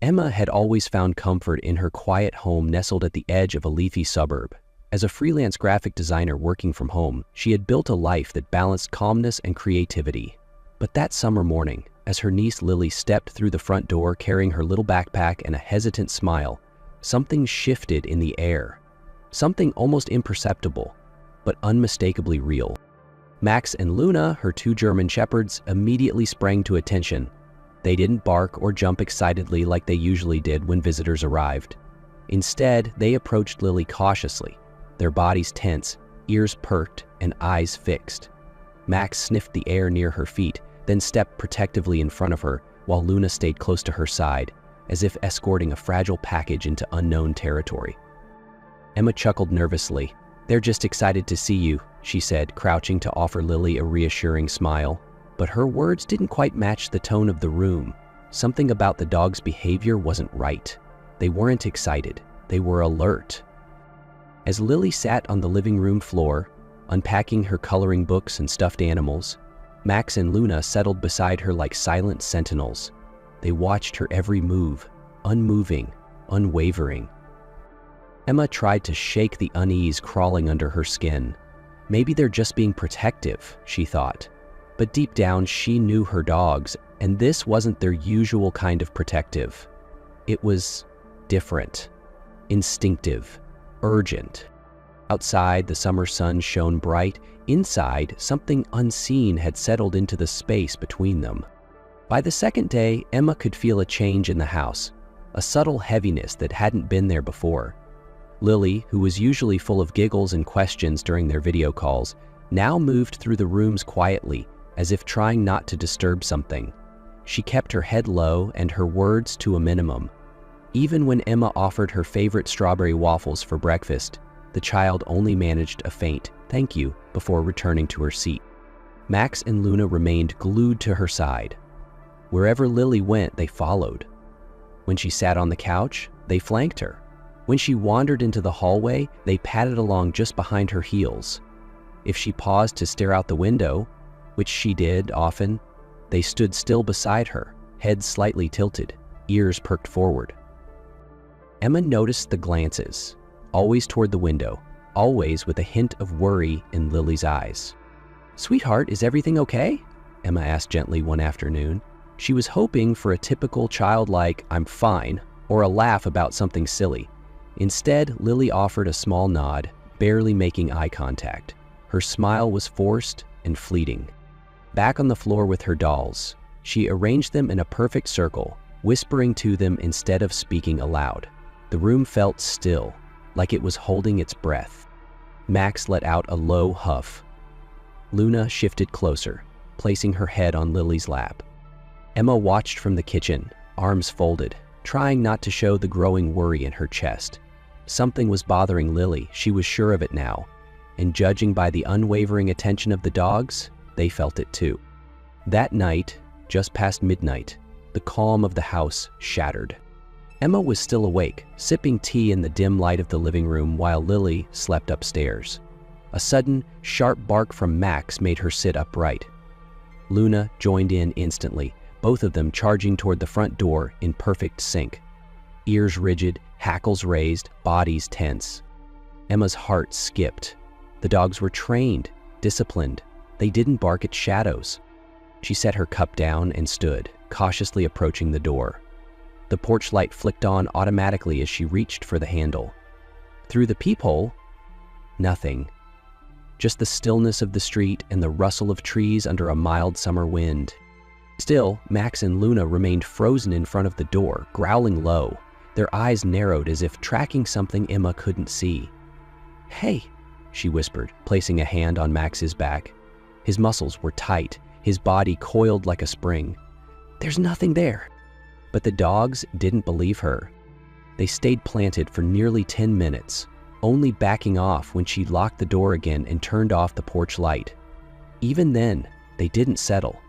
Emma had always found comfort in her quiet home nestled at the edge of a leafy suburb. As a freelance graphic designer working from home, she had built a life that balanced calmness and creativity. But that summer morning, as her niece Lily stepped through the front door carrying her little backpack and a hesitant smile, something shifted in the air. Something almost imperceptible, but unmistakably real. Max and Luna, her two German shepherds, immediately sprang to attention. They didn't bark or jump excitedly like they usually did when visitors arrived. Instead, they approached Lily cautiously, their bodies tense, ears perked, and eyes fixed. Max sniffed the air near her feet, then stepped protectively in front of her, while Luna stayed close to her side, as if escorting a fragile package into unknown territory. Emma chuckled nervously. "They're just excited to see you," she said, crouching to offer Lily a reassuring smile. But her words didn't quite match the tone of the room. Something about the dog's behavior wasn't right. They weren't excited. They were alert. As Lily sat on the living room floor, unpacking her coloring books and stuffed animals, Max and Luna settled beside her like silent sentinels. They watched her every move, unmoving, unwavering. Emma tried to shake the unease crawling under her skin. Maybe they're just being protective, she thought. But deep down, she knew her dogs, and this wasn't their usual kind of protective. It was different, instinctive, urgent. Outside, the summer sun shone bright. Inside, something unseen had settled into the space between them. By the second day, Emma could feel a change in the house, a subtle heaviness that hadn't been there before. Lily, who was usually full of giggles and questions during their video calls, now moved through the rooms quietly, as if trying not to disturb something. She kept her head low and her words to a minimum. Even when Emma offered her favorite strawberry waffles for breakfast, the child only managed a faint "thank you" before returning to her seat. Max and Luna remained glued to her side. Wherever Lily went, they followed. When she sat on the couch, they flanked her. When she wandered into the hallway, they padded along just behind her heels. If she paused to stare out the window, which she did often, they stood still beside her, heads slightly tilted, ears perked forward. Emma noticed the glances, always toward the window, always with a hint of worry in Lily's eyes. "Sweetheart, is everything okay?" Emma asked gently one afternoon. She was hoping for a typical childlike "I'm fine" or a laugh about something silly. Instead, Lily offered a small nod, barely making eye contact. Her smile was forced and fleeting. Back on the floor with her dolls, she arranged them in a perfect circle, whispering to them instead of speaking aloud. The room felt still, like it was holding its breath. Max let out a low huff. Luna shifted closer, placing her head on Lily's lap. Emma watched from the kitchen, arms folded, trying not to show the growing worry in her chest. Something was bothering Lily, she was sure of it now, and judging by the unwavering attention of the dogs, they felt it too. That night, just past midnight, the calm of the house shattered. Emma was still awake, sipping tea in the dim light of the living room while Lily slept upstairs. A sudden, sharp bark from Max made her sit upright. Luna joined in instantly, both of them charging toward the front door in perfect sync. Ears rigid, hackles raised, bodies tense. Emma's heart skipped. The dogs were trained, disciplined. They didn't bark at shadows. She set her cup down and stood, cautiously approaching the door. The porch light flicked on automatically as she reached for the handle. Through the peephole, nothing. Just the stillness of the street and the rustle of trees under a mild summer wind. Still, Max and Luna remained frozen in front of the door, growling low. Their eyes narrowed as if tracking something Emma couldn't see. "Hey," she whispered, placing a hand on Max's back. His muscles were tight, his body coiled like a spring. "There's nothing there." But the dogs didn't believe her. They stayed planted for nearly 10 minutes, only backing off when she locked the door again and turned off the porch light. Even then, they didn't settle.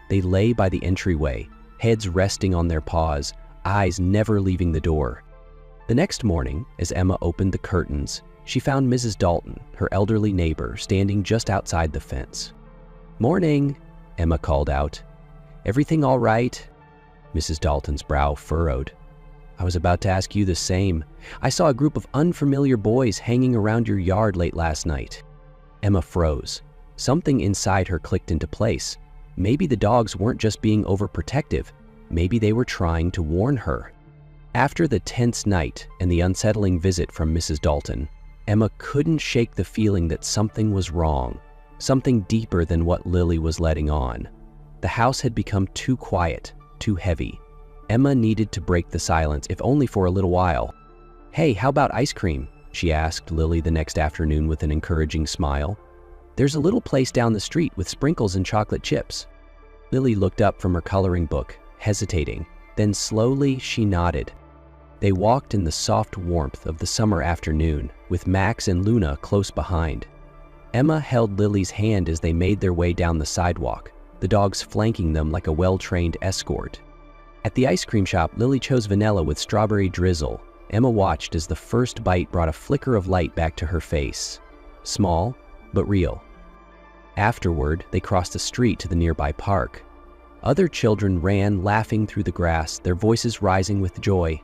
They lay by the entryway, heads resting on their paws, eyes never leaving the door. The next morning, as Emma opened the curtains, she found Mrs. Dalton, her elderly neighbor, standing just outside the fence. "Morning," Emma called out. "Everything all right?" Mrs. Dalton's brow furrowed. I was about to ask you the same. I saw a group of unfamiliar boys hanging around your yard late last night. Emma froze. Something inside her clicked into place. Maybe the dogs weren't just being overprotective. Maybe they were trying to warn her. After the tense night and the unsettling visit from Mrs. Dalton, Emma couldn't shake the feeling that something was wrong, something deeper than what Lily was letting on. The house had become too quiet, too heavy. Emma needed to break the silence, if only for a little while. "Hey, how about ice cream?" she asked Lily the next afternoon with an encouraging smile. "There's a little place down the street with sprinkles and chocolate chips." Lily looked up from her coloring book, hesitating. Then slowly she nodded. They walked in the soft warmth of the summer afternoon, with Max and Luna close behind. Emma held Lily's hand as they made their way down the sidewalk, the dogs flanking them like a well-trained escort. At the ice cream shop, Lily chose vanilla with strawberry drizzle. Emma watched as the first bite brought a flicker of light back to her face. Small, but real. Afterward, they crossed the street to the nearby park. Other children ran, laughing through the grass, their voices rising with joy.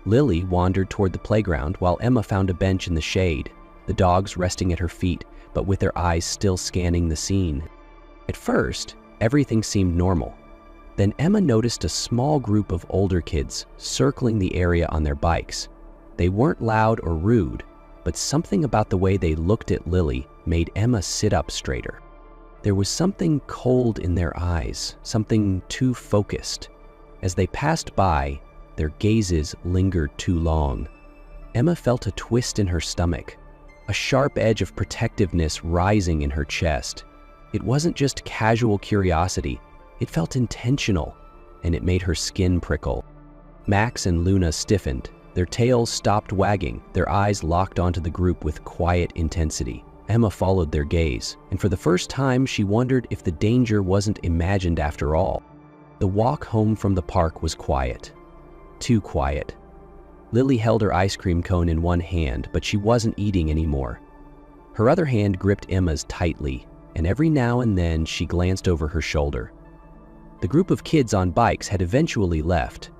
Lily wandered toward the playground while Emma found a bench in the shade, the dogs resting at her feet, but with their eyes still scanning the scene. At first, everything seemed normal. Then Emma noticed a small group of older kids circling the area on their bikes. They weren't loud or rude, but something about the way they looked at Lily made Emma sit up straighter. There was something cold in their eyes, something too focused. As they passed by, their gazes lingered too long. Emma felt a twist in her stomach, a sharp edge of protectiveness rising in her chest. It wasn't just casual curiosity. It felt intentional, and it made her skin prickle. Max and Luna stiffened. Their tails stopped wagging, their eyes locked onto the group with quiet intensity. Emma followed their gaze, and for the first time she wondered if the danger wasn't imagined after all. The walk home from the park was quiet. Too quiet. Lily held her ice cream cone in one hand, but she wasn't eating anymore. Her other hand gripped Emma's tightly, and every now and then she glanced over her shoulder. The group of kids on bikes had eventually left,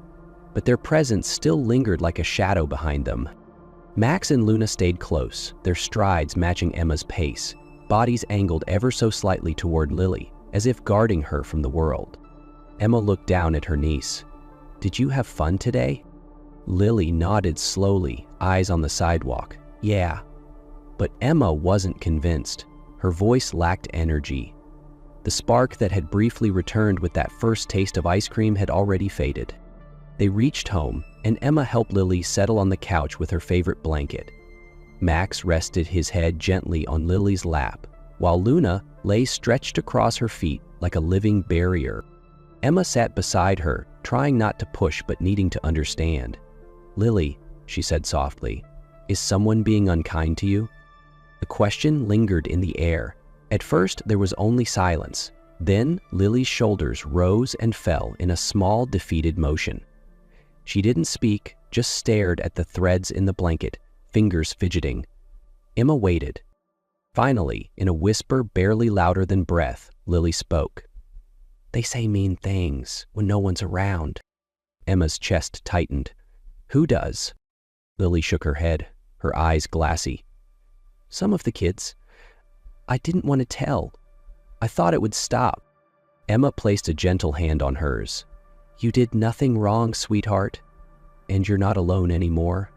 but their presence still lingered like a shadow behind them. Max and Luna stayed close, their strides matching Emma's pace, bodies angled ever so slightly toward Lily, as if guarding her from the world. Emma looked down at her niece. "Did you have fun today?" Lily nodded slowly, eyes on the sidewalk. "Yeah." But Emma wasn't convinced. Her voice lacked energy. The spark that had briefly returned with that first taste of ice cream had already faded. They reached home, and Emma helped Lily settle on the couch with her favorite blanket. Max rested his head gently on Lily's lap, while Luna lay stretched across her feet like a living barrier. Emma sat beside her, trying not to push but needing to understand. "Lily," she said softly, "is someone being unkind to you?" The question lingered in the air. At first, there was only silence. Then, Lily's shoulders rose and fell in a small, defeated motion. She didn't speak, just stared at the threads in the blanket, fingers fidgeting. Emma waited. Finally, in a whisper barely louder than breath, Lily spoke. "They say mean things when no one's around." Emma's chest tightened. "Who does?" Lily shook her head, her eyes glassy. "Some of the kids. I didn't want to tell. I thought it would stop." Emma placed a gentle hand on hers. "You did nothing wrong, sweetheart, and you're not alone anymore."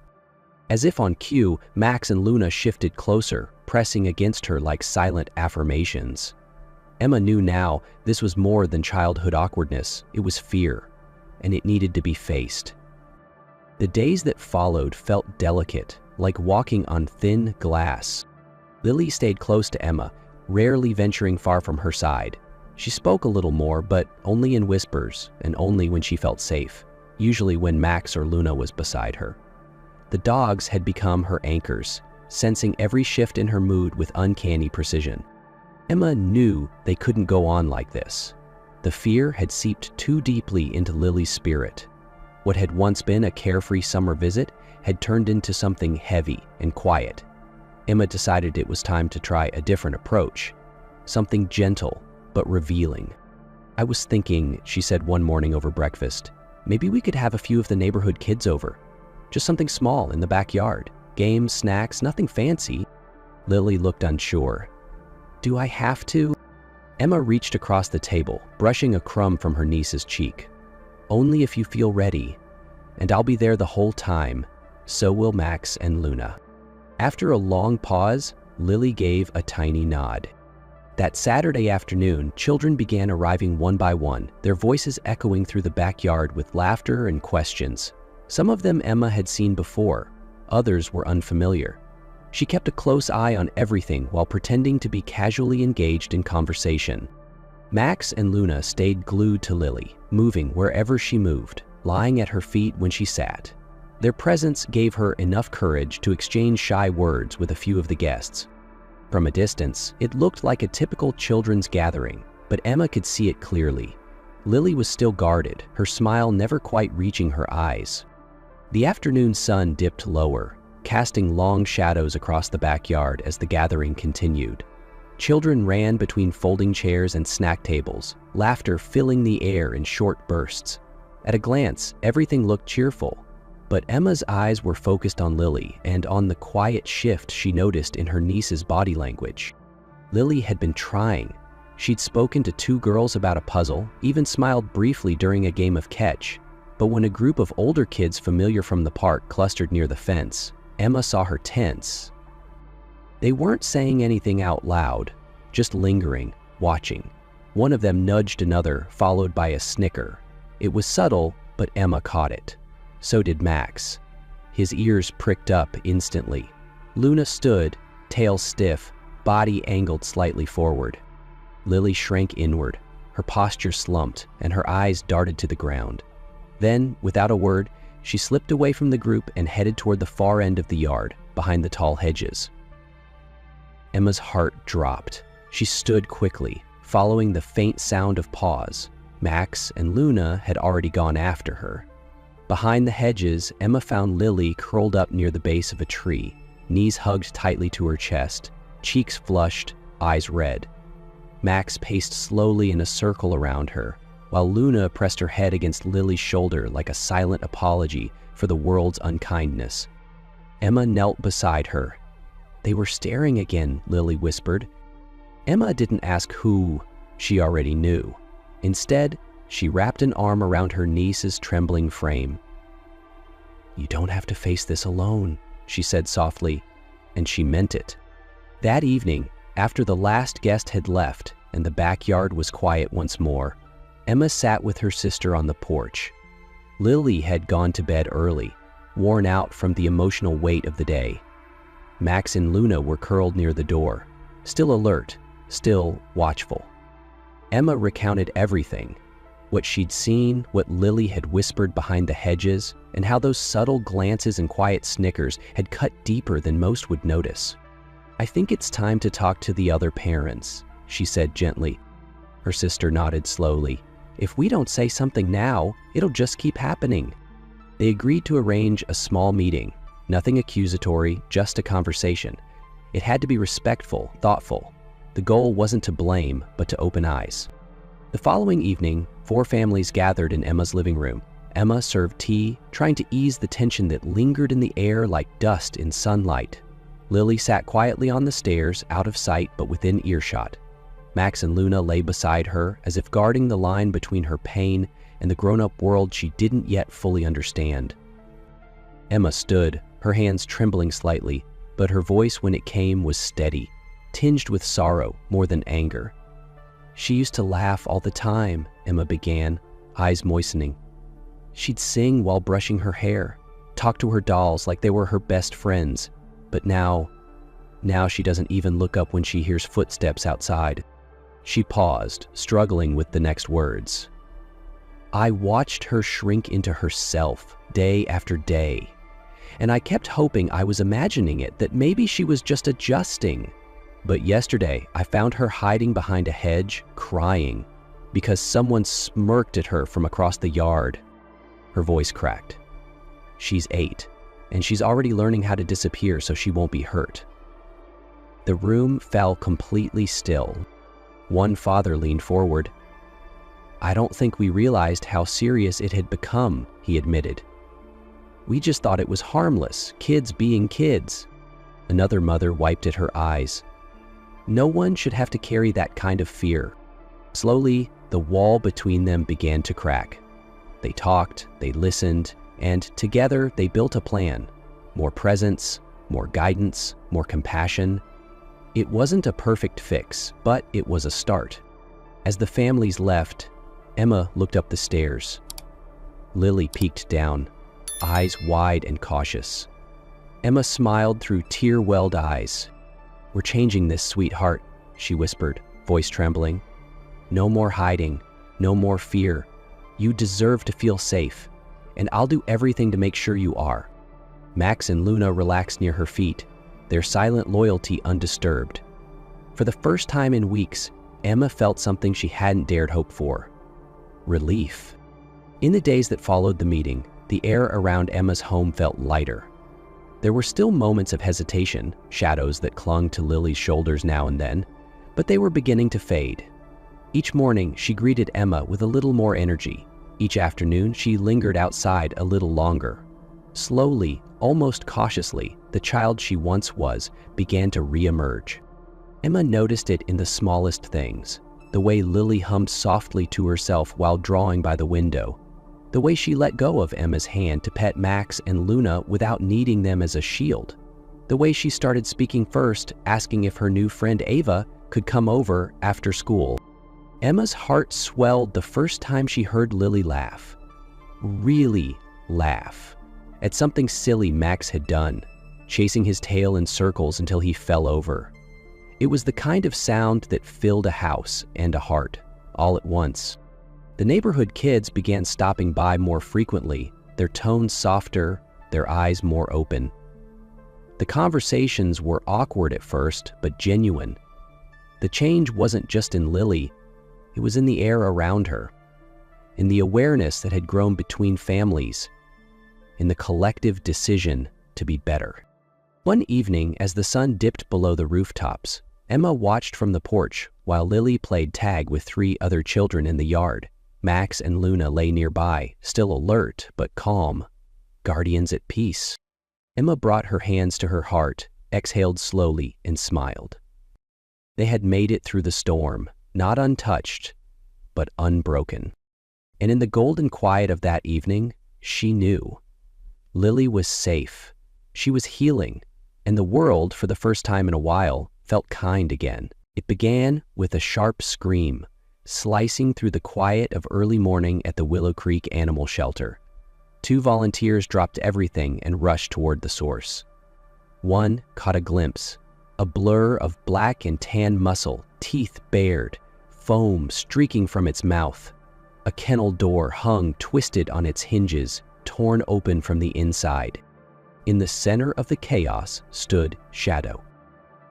As if on cue, Max and Luna shifted closer, pressing against her like silent affirmations. Emma knew now this was more than childhood awkwardness. It was fear, and it needed to be faced. The days that followed felt delicate, like walking on thin glass. Lily stayed close to Emma, rarely venturing far from her side. She spoke a little more, but only in whispers, and only when she felt safe, usually when Max or Luna was beside her. The dogs had become her anchors, sensing every shift in her mood with uncanny precision. Emma knew they couldn't go on like this. The fear had seeped too deeply into Lily's spirit. What had once been a carefree summer visit had turned into something heavy and quiet. Emma decided it was time to try a different approach, something gentle but revealing. "I was thinking," she said one morning over breakfast, maybe we could have a few of the neighborhood kids over. Just something small in the backyard. Games, snacks, nothing fancy." Lily looked unsure. "Do I have to?" Emma reached across the table, brushing a crumb from her niece's cheek. "Only if you feel ready. And I'll be there the whole time. So will Max and Luna." After a long pause, Lily gave a tiny nod. That Saturday afternoon, children began arriving one by one, their voices echoing through the backyard with laughter and questions. Some of them Emma had seen before, others were unfamiliar. She kept a close eye on everything while pretending to be casually engaged in conversation. Max and Luna stayed glued to Lily, moving wherever she moved, lying at her feet when she sat. Their presence gave her enough courage to exchange shy words with a few of the guests. From a distance, it looked like a typical children's gathering, but Emma could see it clearly. Lily was still guarded, her smile never quite reaching her eyes. The afternoon sun dipped lower, casting long shadows across the backyard as the gathering continued. Children ran between folding chairs and snack tables, laughter filling the air in short bursts. At a glance, everything looked cheerful, but Emma's eyes were focused on Lily and on the quiet shift she noticed in her niece's body language. Lily had been trying. She'd spoken to 2 girls about a puzzle, even smiled briefly during a game of catch. But when a group of older kids familiar from the park clustered near the fence, Emma saw her tense. They weren't saying anything out loud, just lingering, watching. One of them nudged another, followed by a snicker. It was subtle, but Emma caught it. So did Max. His ears pricked up instantly. Luna stood, tail stiff, body angled slightly forward. Lily shrank inward, her posture slumped, and her eyes darted to the ground. Then, without a word, she slipped away from the group and headed toward the far end of the yard, behind the tall hedges. Emma's heart dropped. She stood quickly, following the faint sound of paws. Max and Luna had already gone after her. Behind the hedges, Emma found Lily curled up near the base of a tree, knees hugged tightly to her chest, cheeks flushed, eyes red. Max paced slowly in a circle around her, while Luna pressed her head against Lily's shoulder like a silent apology for the world's unkindness. Emma knelt beside her. "They were staring again," Lily whispered. Emma didn't ask who, she already knew. Instead, she wrapped an arm around her niece's trembling frame. "You don't have to face this alone," she said softly, and she meant it. That evening, after the last guest had left and the backyard was quiet once more, Emma sat with her sister on the porch. Lily had gone to bed early, worn out from the emotional weight of the day. Max and Luna were curled near the door, still alert, still watchful. Emma recounted everything, what she'd seen, what Lily had whispered behind the hedges, and how those subtle glances and quiet snickers had cut deeper than most would notice. "I think it's time to talk to the other parents," she said gently. Her sister nodded slowly. "If we don't say something now, it'll just keep happening." They agreed to arrange a small meeting, nothing accusatory, just a conversation. It had to be respectful, thoughtful. The goal wasn't to blame, but to open eyes. The following evening, 4 families gathered in Emma's living room. Emma served tea, trying to ease the tension that lingered in the air like dust in sunlight. Lily sat quietly on the stairs, out of sight but within earshot. Max and Luna lay beside her, as if guarding the line between her pain and the grown-up world she didn't yet fully understand. Emma stood, her hands trembling slightly, but her voice when it came was steady, tinged with sorrow more than anger. "She used to laugh all the time," Emma began, eyes moistening. "She'd sing while brushing her hair, talk to her dolls like they were her best friends. But now she doesn't even look up when she hears footsteps outside." She paused, struggling with the next words. "I watched her shrink into herself day after day, and I kept hoping I was imagining it, that maybe she was just adjusting. But yesterday, I found her hiding behind a hedge, crying, because someone smirked at her from across the yard." Her voice cracked. "She's 8, and she's already learning how to disappear so she won't be hurt." The room fell completely still. One father leaned forward. "I don't think we realized how serious it had become," he admitted. "We just thought it was harmless, kids being kids." Another mother wiped at her eyes. "No one should have to carry that kind of fear." Slowly, the wall between them began to crack. They talked, they listened, and together they built a plan. More presence, more guidance, more compassion. It wasn't a perfect fix, but it was a start. As the families left, Emma looked up the stairs. Lily peeked down, eyes wide and cautious. Emma smiled through tear-welled eyes. "We're changing this, sweetheart," she whispered, voice trembling. "No more hiding, no more fear. You deserve to feel safe, and I'll do everything to make sure you are." Max and Luna relaxed near her feet, their silent loyalty undisturbed. For the first time in weeks, Emma felt something she hadn't dared hope for: relief. In the days that followed the meeting, the air around Emma's home felt lighter. There were still moments of hesitation, shadows that clung to Lily's shoulders now and then, but they were beginning to fade. Each morning, she greeted Emma with a little more energy. Each afternoon, she lingered outside a little longer. Slowly, almost cautiously, the child she once was began to re-emerge. Emma noticed it in the smallest things: the way Lily hummed softly to herself while drawing by the window, the way she let go of Emma's hand to pet Max and Luna without needing them as a shield, the way she started speaking first, asking if her new friend Ava could come over after school. Emma's heart swelled the first time she heard Lily laugh. Really laugh. At something silly Max had done, chasing his tail in circles until he fell over. It was the kind of sound that filled a house and a heart, all at once. The neighborhood kids began stopping by more frequently, their tones softer, their eyes more open. The conversations were awkward at first, but genuine. The change wasn't just in Lily, it was in the air around her, in the awareness that had grown between families, in the collective decision to be better. One evening, as the sun dipped below the rooftops, Emma watched from the porch while Lily played tag with 3 other children in the yard. Max and Luna lay nearby, still alert but calm, guardians at peace. Emma brought her hands to her heart, exhaled slowly, and smiled. They had made it through the storm, not untouched, but unbroken. And in the golden quiet of that evening, she knew. Lily was safe, she was healing, and the world, for the first time in a while, felt kind again. It began with a sharp scream, slicing through the quiet of early morning at the Willow Creek Animal Shelter. 2 volunteers dropped everything and rushed toward the source. One caught a glimpse, a blur of black and tan muscle, teeth bared, foam streaking from its mouth. A kennel door hung twisted on its hinges, torn open from the inside. In the center of the chaos stood Shadow.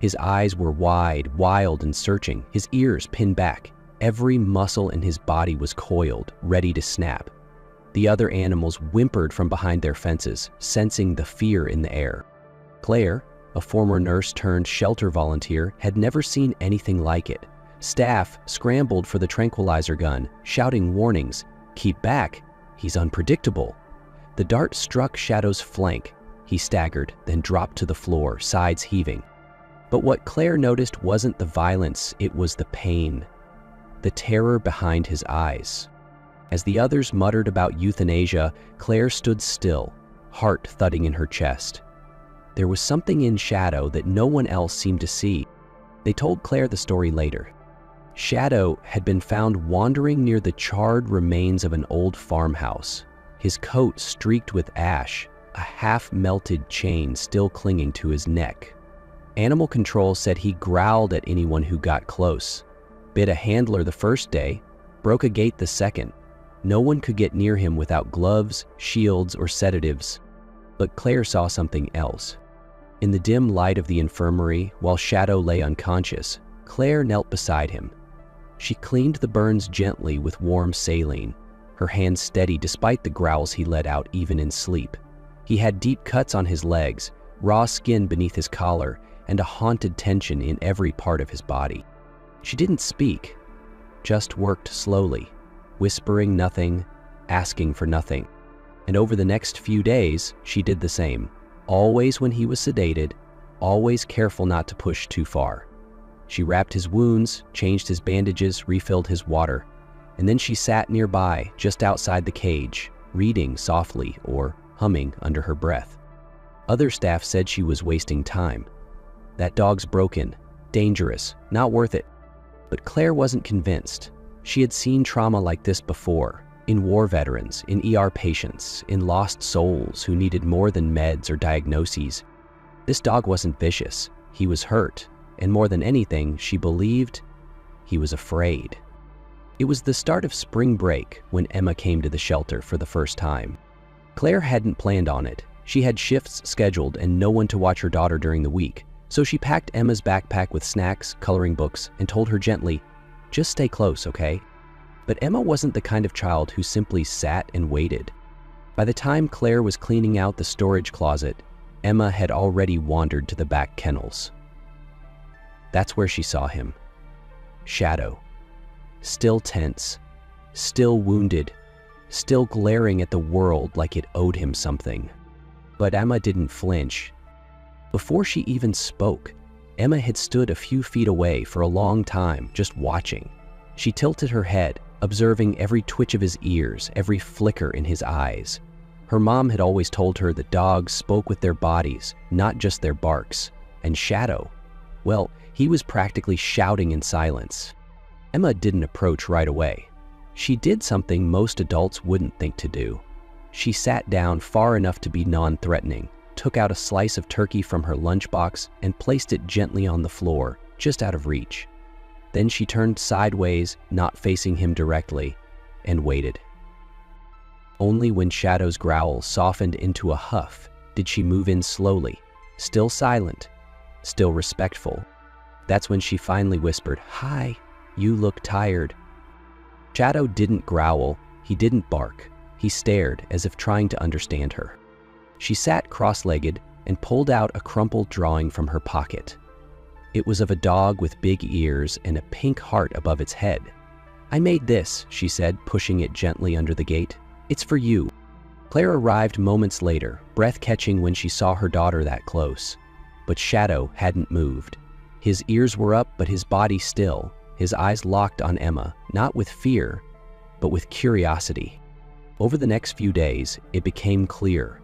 His eyes were wide, wild, and searching, his ears pinned back. Every muscle in his body was coiled, ready to snap. The other animals whimpered from behind their fences, sensing the fear in the air. Claire, a former nurse-turned-shelter volunteer, had never seen anything like it. Staff scrambled for the tranquilizer gun, shouting warnings. "Keep back, he's unpredictable." The dart struck Shadow's flank. He staggered, then dropped to the floor, sides heaving. But what Claire noticed wasn't the violence, it was the pain, the terror behind his eyes. As the others muttered about euthanasia, Claire stood still, heart thudding in her chest. There was something in Shadow that no one else seemed to see. They told Claire the story later. Shadow had been found wandering near the charred remains of an old farmhouse, his coat streaked with ash, a half-melted chain still clinging to his neck. Animal control said he growled at anyone who got close, bit a handler the first day, broke a gate the second. No one could get near him without gloves, shields, or sedatives. But Claire saw something else. In the dim light of the infirmary, while Shadow lay unconscious, Claire knelt beside him. She cleaned the burns gently with warm saline, her hands steady despite the growls he let out even in sleep. He had deep cuts on his legs, raw skin beneath his collar, and a haunted tension in every part of his body. She didn't speak, just worked slowly, whispering nothing, asking for nothing. And over the next few days, she did the same, always when he was sedated, always careful not to push too far. She wrapped his wounds, changed his bandages, refilled his water, and then she sat nearby, just outside the cage, reading softly or humming under her breath. Other staff said she was wasting time. That dog's broken, dangerous, not worth it. But Claire wasn't convinced. She had seen trauma like this before, in war veterans, in ER patients, in lost souls who needed more than meds or diagnoses. This dog wasn't vicious. He was hurt, and more than anything, she believed he was afraid. It was the start of spring break when Emma came to the shelter for the first time. Claire hadn't planned on it. She had shifts scheduled and no one to watch her daughter during the week, so she packed Emma's backpack with snacks, coloring books, and told her gently, "Just stay close, okay?" But Emma wasn't the kind of child who simply sat and waited. By the time Claire was cleaning out the storage closet, Emma had already wandered to the back kennels. That's where she saw him. Shadow. Still tense, still wounded, still glaring at the world like it owed him something. But Emma didn't flinch. Before she even spoke, Emma had stood a few feet away for a long time, just watching. She tilted her head, observing every twitch of his ears, every flicker in his eyes. Her mom had always told her that dogs spoke with their bodies, not just their barks. And Shadow, well, he was practically shouting in silence. Emma didn't approach right away. She did something most adults wouldn't think to do. She sat down far enough to be non-threatening, took out a slice of turkey from her lunchbox and placed it gently on the floor, just out of reach. Then she turned sideways, not facing him directly, and waited. Only when Shadow's growl softened into a huff did she move in slowly, still silent, still respectful. That's when she finally whispered, "Hi, you look tired." Shadow didn't growl, he didn't bark. He stared as if trying to understand her. She sat cross-legged and pulled out a crumpled drawing from her pocket. It was of a dog with big ears and a pink heart above its head. "I made this," she said, pushing it gently under the gate. "It's for you." Claire arrived moments later, breath-catching when she saw her daughter that close. But Shadow hadn't moved. His ears were up, but his body still, his eyes locked on Emma, not with fear, but with curiosity. Over the next few days, it became clear.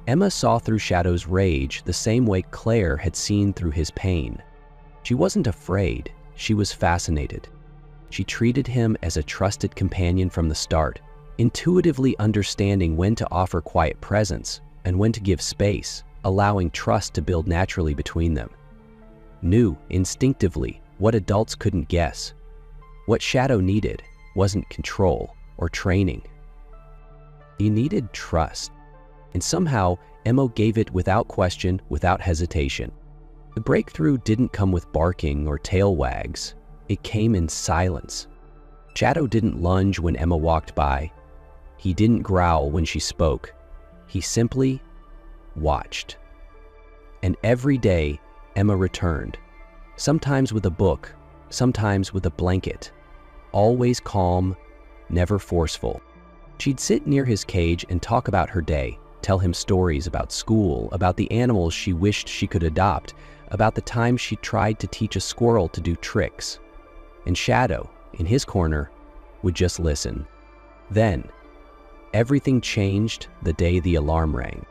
Emma saw through Shadow's rage the same way Claire had seen through his pain. She wasn't afraid, she was fascinated. She treated him as a trusted companion from the start, intuitively understanding when to offer quiet presence and when to give space, allowing trust to build naturally between them. Knew, instinctively, what adults couldn't guess. What Shadow needed wasn't control or training. He needed trust. And somehow, Emma gave it without question, without hesitation. The breakthrough didn't come with barking or tail wags. It came in silence. Shadow didn't lunge when Emma walked by. He didn't growl when she spoke. He simply watched. And every day, Emma returned. Sometimes with a book, sometimes with a blanket. Always calm, never forceful. She'd sit near his cage and talk about her day, tell him stories about school, about the animals she wished she could adopt, about the time she tried to teach a squirrel to do tricks. And Shadow, in his corner, would just listen. Then, everything changed the day the alarm rang.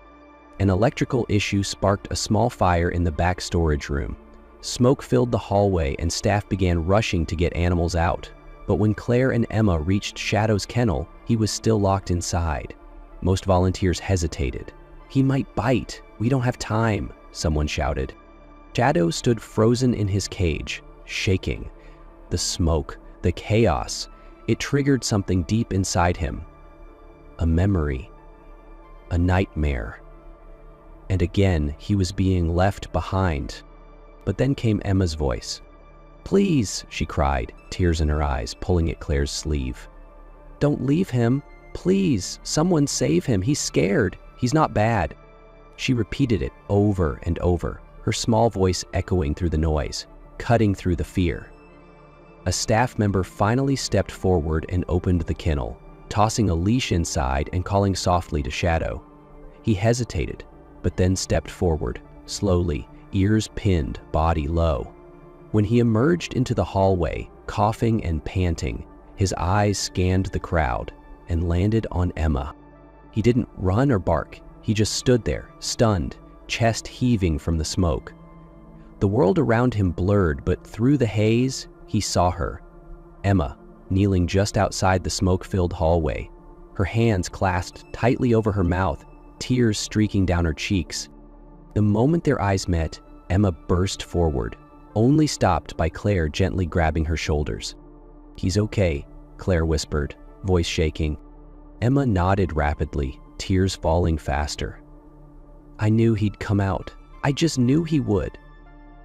An electrical issue sparked a small fire in the back storage room. Smoke filled the hallway and staff began rushing to get animals out. But when Claire and Emma reached Shadow's kennel, he was still locked inside. Most volunteers hesitated. "He might bite. We don't have time," someone shouted. Shadow stood frozen in his cage, shaking. The smoke, the chaos, it triggered something deep inside him. A memory. A nightmare. And again, he was being left behind. But then came Emma's voice. "Please," she cried, tears in her eyes, pulling at Claire's sleeve. "Don't leave him. Please, someone save him. He's scared. He's not bad." She repeated it over and over, her small voice echoing through the noise, cutting through the fear. A staff member finally stepped forward and opened the kennel, tossing a leash inside and calling softly to Shadow. He hesitated, but then stepped forward, slowly, ears pinned, body low. When he emerged into the hallway, coughing and panting, his eyes scanned the crowd and landed on Emma. He didn't run or bark. He just stood there, stunned, chest heaving from the smoke. The world around him blurred, but through the haze, he saw her. Emma, kneeling just outside the smoke-filled hallway, her hands clasped tightly over her mouth, tears streaking down her cheeks. The moment their eyes met, Emma burst forward, only stopped by Claire gently grabbing her shoulders. "He's okay," Claire whispered, voice shaking. Emma nodded rapidly, tears falling faster. "I knew he'd come out. I just knew he would."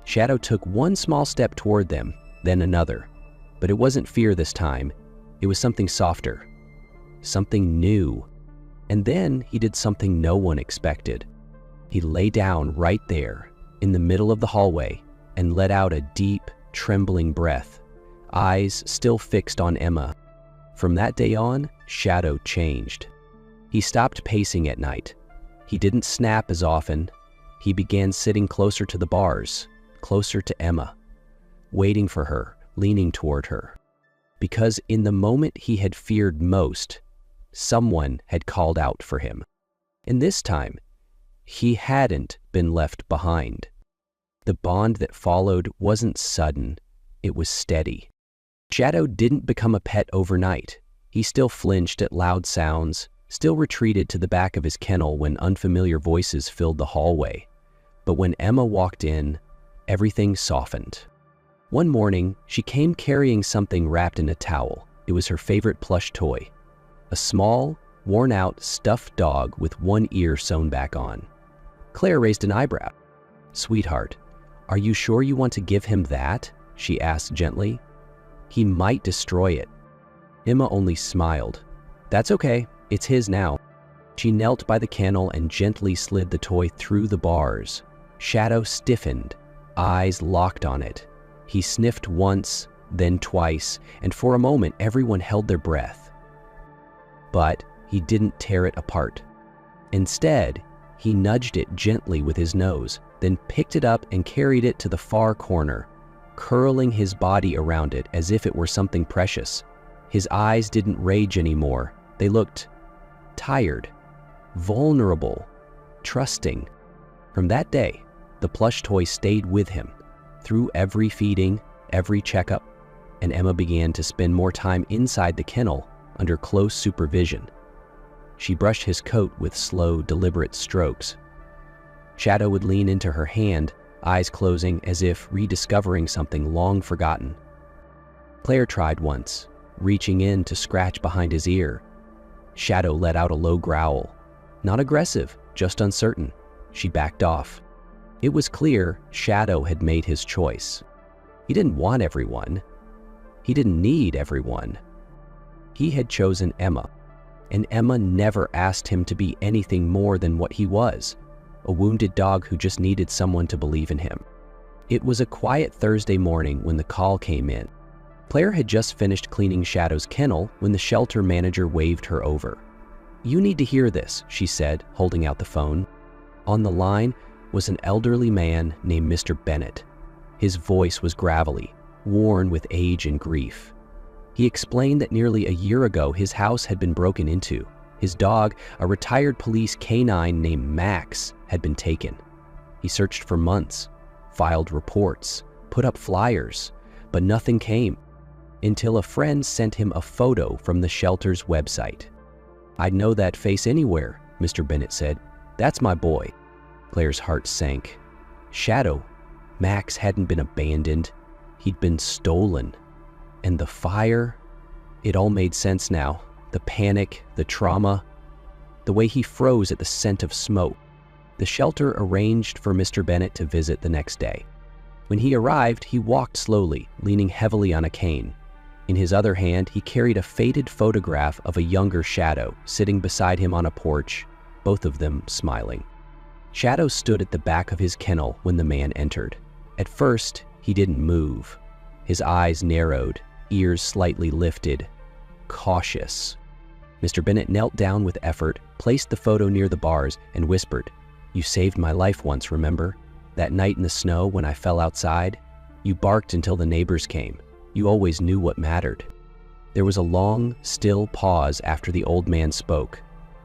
Shadow took one small step toward them, then another. But it wasn't fear this time. It was something softer, something new. And then he did something no one expected. He lay down right there, in the middle of the hallway, and let out a deep, trembling breath, eyes still fixed on Emma. From that day on, Shadow changed. He stopped pacing at night. He didn't snap as often. He began sitting closer to the bars, closer to Emma, waiting for her, leaning toward her. Because in the moment he had feared most, someone had called out for him. And this time, he hadn't been left behind. The bond that followed wasn't sudden, it was steady. Shadow didn't become a pet overnight. He still flinched at loud sounds, still retreated to the back of his kennel when unfamiliar voices filled the hallway. But when Emma walked in, everything softened. One morning, she came carrying something wrapped in a towel. It was her favorite plush toy, a small, worn-out stuffed dog with one ear sewn back on. Claire raised an eyebrow. "Sweetheart, are you sure you want to give him that?" she asked gently. "He might destroy it." Emma only smiled. "That's okay, it's his now." She knelt by the kennel and gently slid the toy through the bars. Shadow stiffened, eyes locked on it. He sniffed once, then twice, and for a moment everyone held their breath. But he didn't tear it apart. Instead, he nudged it gently with his nose, then picked it up and carried it to the far corner, curling his body around it as if it were something precious. His eyes didn't rage anymore. They looked tired, vulnerable, trusting. From that day, the plush toy stayed with him, through every feeding, every checkup, and Emma began to spend more time inside the kennel under close supervision. She brushed his coat with slow, deliberate strokes. Shadow would lean into her hand, eyes closing as if rediscovering something long forgotten. Claire tried once, reaching in to scratch behind his ear. Shadow let out a low growl. Not aggressive, just uncertain. She backed off. It was clear Shadow had made his choice. He didn't want everyone. He didn't need everyone. He had chosen Emma, and Emma never asked him to be anything more than what he was, a wounded dog who just needed someone to believe in him. It was a quiet Thursday morning when the call came in. Claire had just finished cleaning Shadow's kennel when the shelter manager waved her over. "You need to hear this," she said, holding out the phone. On the line was an elderly man named Mr. Bennett. His voice was gravelly, worn with age and grief. He explained that nearly a year ago his house had been broken into. His dog, a retired police canine named Max, had been taken. He searched for months, filed reports, put up flyers, but nothing came, until a friend sent him a photo from the shelter's website. "I'd know that face anywhere," Mr. Bennett said. "That's my boy." Claire's heart sank. Shadow, Max hadn't been abandoned. He'd been stolen. And the fire, it all made sense now. The panic, the trauma, the way he froze at the scent of smoke. The shelter arranged for Mr. Bennett to visit the next day. When he arrived, he walked slowly, leaning heavily on a cane. In his other hand, he carried a faded photograph of a younger Shadow sitting beside him on a porch, both of them smiling. Shadow stood at the back of his kennel when the man entered. At first, he didn't move. His eyes narrowed, ears slightly lifted, cautious. Mr. Bennett knelt down with effort, placed the photo near the bars, and whispered, "You saved my life once, remember? That night in the snow when I fell outside? You barked until the neighbors came. You always knew what mattered." There was a long, still pause after the old man spoke.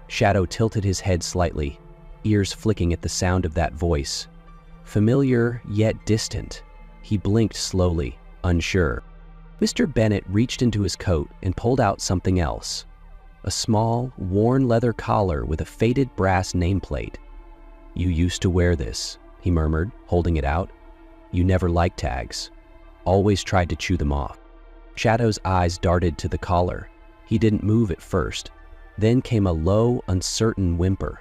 Shadow tilted his head slightly, ears flicking at the sound of that voice. Familiar, yet distant. He blinked slowly, unsure. Mr. Bennett reached into his coat and pulled out something else. A small, worn leather collar with a faded brass nameplate. "You used to wear this," he murmured, holding it out. "You never liked tags. Always tried to chew them off." Shadow's eyes darted to the collar. He didn't move at first. Then came a low, uncertain whimper.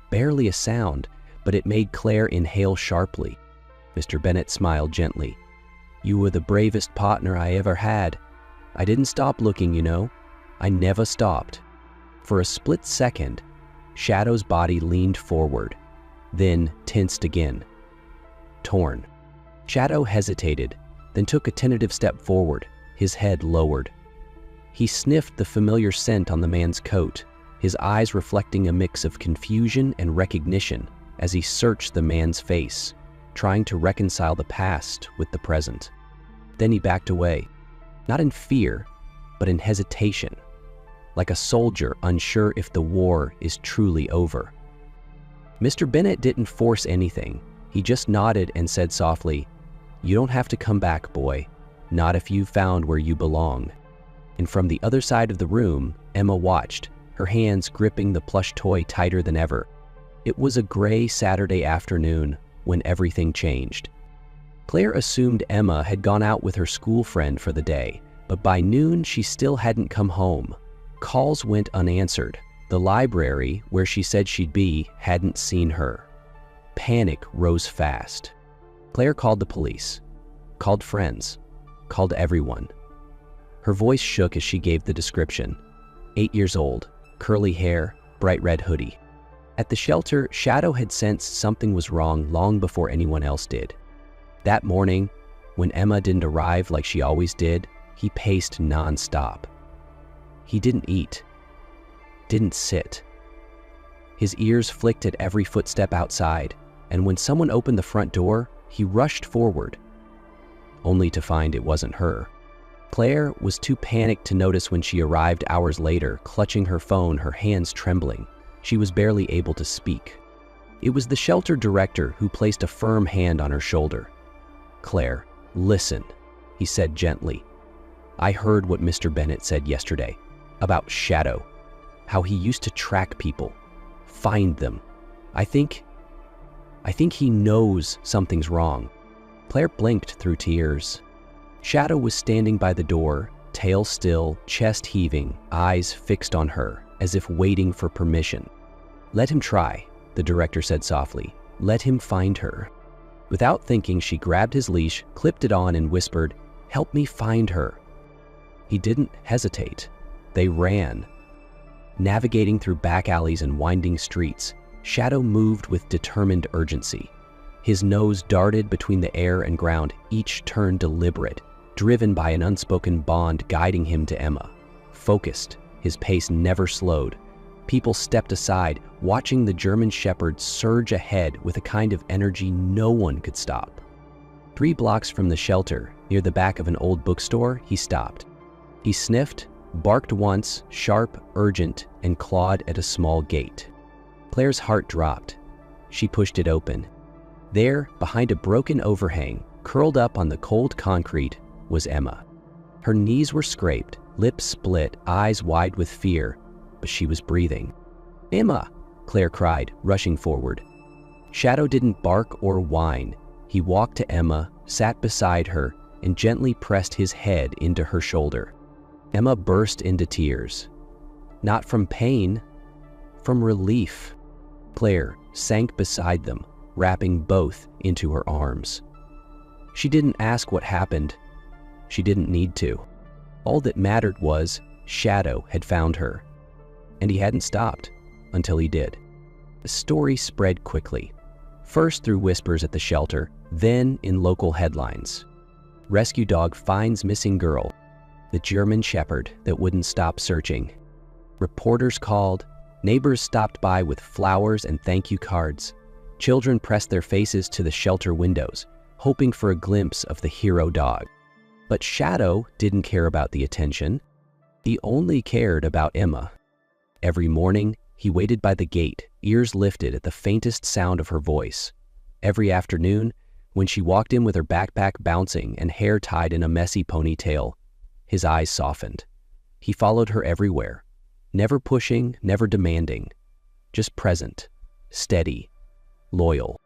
Barely a sound, but it made Claire inhale sharply. Mr. Bennett smiled gently. "You were the bravest partner I ever had. I didn't stop looking, you know. I never stopped." For a split second, Shadow's body leaned forward, then tensed again. Torn. Shadow hesitated, then took a tentative step forward, his head lowered. He sniffed the familiar scent on the man's coat, his eyes reflecting a mix of confusion and recognition as he searched the man's face, trying to reconcile the past with the present. Then he backed away, not in fear, but in hesitation, like a soldier unsure if the war is truly over. Mr. Bennett didn't force anything. He just nodded and said softly, "You don't have to come back, boy. Not if you've found where you belong." And from the other side of the room, Emma watched, her hands gripping the plush toy tighter than ever. It was a gray Saturday afternoon when everything changed. Claire assumed Emma had gone out with her school friend for the day, but by noon she still hadn't come home. Calls went unanswered. The library, where she said she'd be, hadn't seen her. Panic rose fast. Claire called the police, called friends, called everyone. Her voice shook as she gave the description. 8 years old, curly hair, bright red hoodie. At the shelter, Shadow had sensed something was wrong long before anyone else did. That morning, when Emma didn't arrive like she always did, he paced nonstop. He didn't eat, didn't sit. His ears flicked at every footstep outside, and when someone opened the front door, he rushed forward, only to find it wasn't her. Claire was too panicked to notice when she arrived hours later, clutching her phone, her hands trembling. She was barely able to speak. It was the shelter director who placed a firm hand on her shoulder. "Claire, listen," he said gently. "I heard what Mr. Bennett said yesterday about Shadow, how he used to track people, find them. I think he knows something's wrong." Claire blinked through tears. Shadow was standing by the door, tail still, chest heaving, eyes fixed on her, as if waiting for permission. "Let him try," the director said softly. "Let him find her." Without thinking, she grabbed his leash, clipped it on, and whispered, "Help me find her." He didn't hesitate. They ran. Navigating through back alleys and winding streets, Shadow moved with determined urgency. His nose darted between the air and ground, each turn deliberate, driven by an unspoken bond guiding him to Emma. Focused, his pace never slowed. People stepped aside, watching the German Shepherd surge ahead with a kind of energy no one could stop. 3 blocks from the shelter, near the back of an old bookstore, he stopped. He sniffed, barked once, sharp, urgent, and clawed at a small gate. Claire's heart dropped. She pushed it open. There, behind a broken overhang, curled up on the cold concrete, was Emma. Her knees were scraped, lips split, eyes wide with fear, but she was breathing. "Emma!" Claire cried, rushing forward. Shadow didn't bark or whine. He walked to Emma, sat beside her, and gently pressed his head into her shoulder. Emma burst into tears. Not from pain, from relief. Claire sank beside them, wrapping both into her arms. She didn't ask what happened. She didn't need to. All that mattered was Shadow had found her, and he hadn't stopped until he did. The story spread quickly, first through whispers at the shelter, then in local headlines. Rescue dog finds missing girl. the German shepherd that wouldn't stop searching. Reporters called, neighbors stopped by with flowers and thank you cards. Children pressed their faces to the shelter windows, hoping for a glimpse of the hero dog. But Shadow didn't care about the attention. He only cared about Emma. Every morning, he waited by the gate, ears lifted at the faintest sound of her voice. Every afternoon, when she walked in with her backpack bouncing and hair tied in a messy ponytail, his eyes softened. He followed her everywhere, never pushing, never demanding, just present, steady, loyal.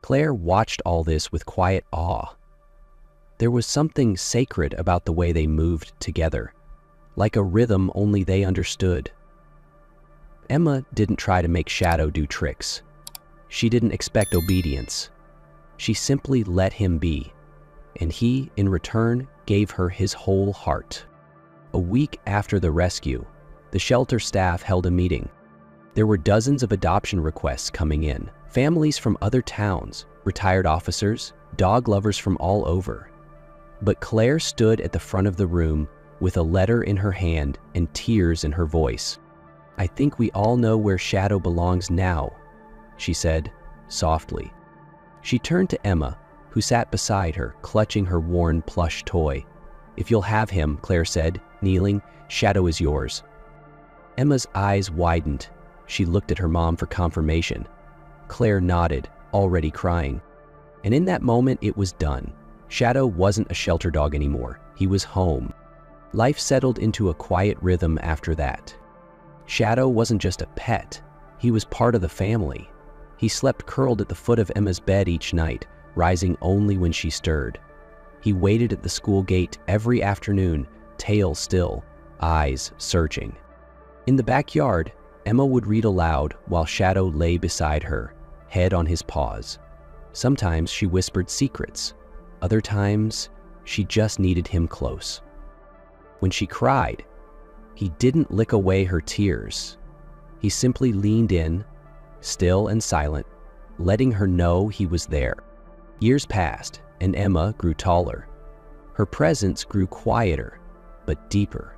Claire watched all this with quiet awe. There was something sacred about the way they moved together, like a rhythm only they understood. Emma didn't try to make Shadow do tricks. She didn't expect obedience. She simply let him be, and he, in return, gave her his whole heart. A week after the rescue, the shelter staff held a meeting. There were dozens of adoption requests coming in, families from other towns, retired officers, dog lovers from all over. But Claire stood at the front of the room with a letter in her hand and tears in her voice. "I think we all know where Shadow belongs now," she said, softly. She turned to Emma, who sat beside her, clutching her worn plush toy. "If you'll have him," Claire said, kneeling, "Shadow is yours." Emma's eyes widened. She looked at her mom for confirmation. Claire nodded, already crying. And in that moment, it was done. Shadow wasn't a shelter dog anymore. He was home. Life settled into a quiet rhythm after that. Shadow wasn't just a pet. He was part of the family. He slept curled at the foot of Emma's bed each night, rising only when she stirred. He waited at the school gate every afternoon, tail still, eyes searching. In the backyard, Emma would read aloud while Shadow lay beside her, head on his paws. Sometimes she whispered secrets. Other times, she just needed him close. When she cried, he didn't lick away her tears. He simply leaned in, still and silent, letting her know he was there. Years passed, and Emma grew taller. Her presence grew quieter, but deeper.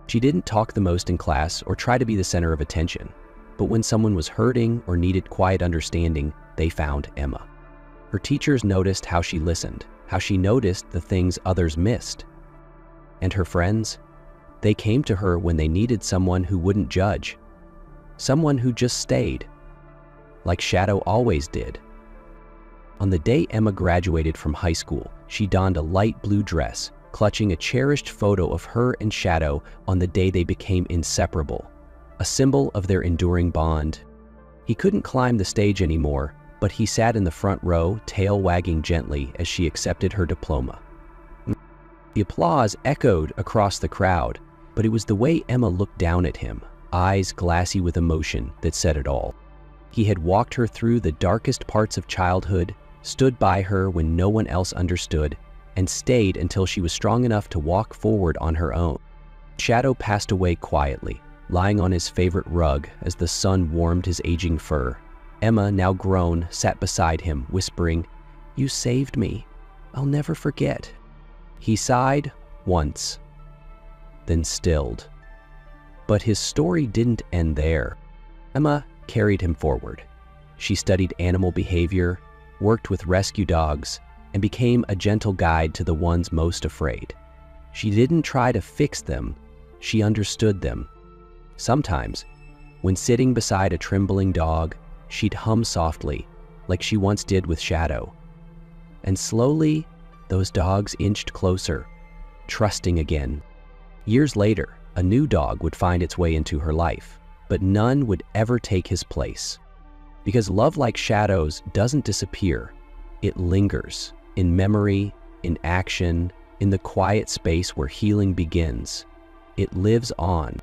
She didn't talk the most in class or try to be the center of attention, but when someone was hurting or needed quiet understanding, they found Emma. Her teachers noticed how she listened, how she noticed the things others missed. And her friends, they came to her when they needed someone who wouldn't judge, someone who just stayed, like Shadow always did. On the day Emma graduated from high school, she donned a light blue dress, clutching a cherished photo of her and Shadow on the day they became inseparable, a symbol of their enduring bond. He couldn't climb the stage anymore, but he sat in the front row, tail wagging gently as she accepted her diploma. The applause echoed across the crowd, but it was the way Emma looked down at him, eyes glassy with emotion, that said it all. He had walked her through the darkest parts of childhood, stood by her when no one else understood, and stayed until she was strong enough to walk forward on her own. Shadow passed away quietly, lying on his favorite rug as the sun warmed his aging fur. Emma, now grown, sat beside him, whispering, "You saved me. I'll never forget." He sighed once, then stilled. But his story didn't end there. Emma carried him forward. She studied animal behavior, worked with rescue dogs, and became a gentle guide to the ones most afraid. She didn't try to fix them, she understood them. Sometimes, when sitting beside a trembling dog, she'd hum softly, like she once did with Shadow. And slowly, those dogs inched closer, trusting again. Years later, a new dog would find its way into her life, but none would ever take his place. Because love like Shadow's doesn't disappear, it lingers, in memory, in action, in the quiet space where healing begins. It lives on.